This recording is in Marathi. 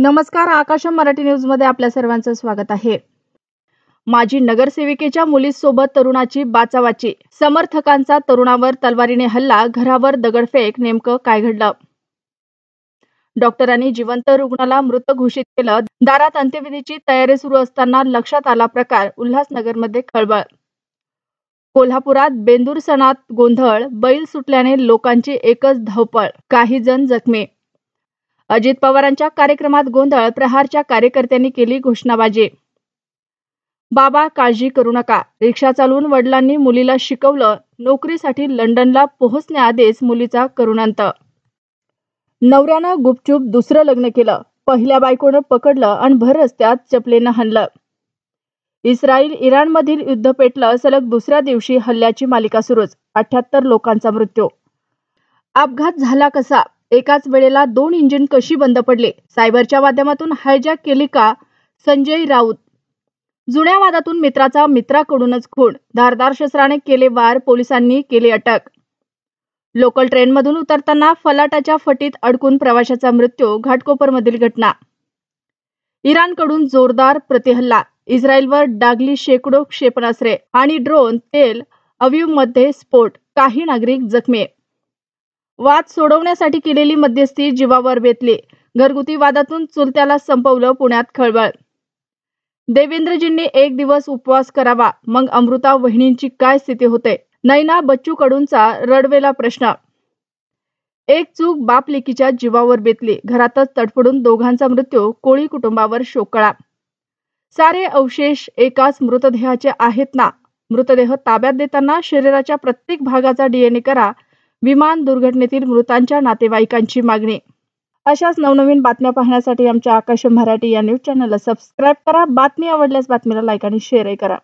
नमस्कार, आकाशम मराठी न्यूज मध्ये आपल्या सर्वांचं स्वागत आहे. माजी नगरसेविकेच्या मुलीसोबत तरुणाची बाचाबाची, समर्थकांचा तरुणावर तलवारीने हल्ला, घरावर दगडफेक. नेमकं काय घडलं? डॉक्टरांनी जिवंत रुग्णाला मृत घोषित केलं. दारात अंत्यविधीची तयारी सुरू असताना लक्षात आला प्रकार. उल्हासनगरमध्ये खळबळ. कोल्हापुरात बेंदूर सणात गोंधळ, बैल सुटल्याने लोकांची एकच धावपळ, काही जण जखमी. अजित पवारांच्या कार्यक्रमात गोंधळ, प्रहारच्या कार्यकर्त्यांनी केली घोषणाबाजी. बाबा काळजी करू नका, रिक्षा चालवून वडिलांनी मुलीला शिकवलं. नोकरीसाठी लंडनला पोहोचण्याआधीच मुलीचा करुण अंत. नवऱ्यानं गुपचूप दुसरं लग्न केलं, पहिल्या बायकोनं पकडलं आणि भर रस्त्यात चपलेनं हाणलं. इस्रायल इराणमधील युद्ध पेटलं, सलग दुसऱ्या दिवशी हल्ल्याची मालिका सुरूच. 78 लोकांचा मृत्यू. अपघात झाला कसा? एकाच वेळेला 2 इंजिन कशी बंद पडले? सायबरच्या माध्यमातून हायजॅक केली का? संजय राऊत. जुन्या वादातून मित्राचा मित्राकडूनच खून, धारदार शस्त्राने केले वार, पोलिसांनी केली अटक. लोकल ट्रेनमधून उतरताना फलाटाच्या फटीत अडकून प्रवाशाचा मृत्यू, घाटकोपरमधील घटना. इराणकडून जोरदार प्रतिहल्ला, इस्रायलवर डागली शेकडो क्षेपणास्त्रे आणि ड्रोन. तेल अवीवमध्ये स्फोट, काही नागरिक जखमी. वाद सोडवण्यासाठी केलेली मध्यस्थी जीवावर बेतली, घरगुती वादातून चुलत्याला संपवलं. पुण्यात खळबळ. देवेंद्रजींनी 1 दिवस उपवास करावा, मग अमृता वहिनींची काय स्थिती होते? नैना बच्चू कडूंचा रडवेला प्रश्न. एक चूक बाप लेकीच्या जीवावर बेतली, घरातच तडफडून दोघांचा मृत्यू, कोळी कुटुंबावर शोककळा. सारे अवशेष एकाच मृतदेहाचे आहेत ना? मृतदेह ताब्यात देताना शरीराच्या प्रत्येक भागाचा DNA करा, विमान दुर्घटनेतील मृतांच्या नातेवाईकांची मागणी. अशाच नवनवीन बातम्या पाहण्यासाठी आमच्या आकाशम मराठी या न्यूज चॅनलला सबस्क्राईब करा. बातमी आवडल्यास बातमीला लाईक आणि शेअरही करा.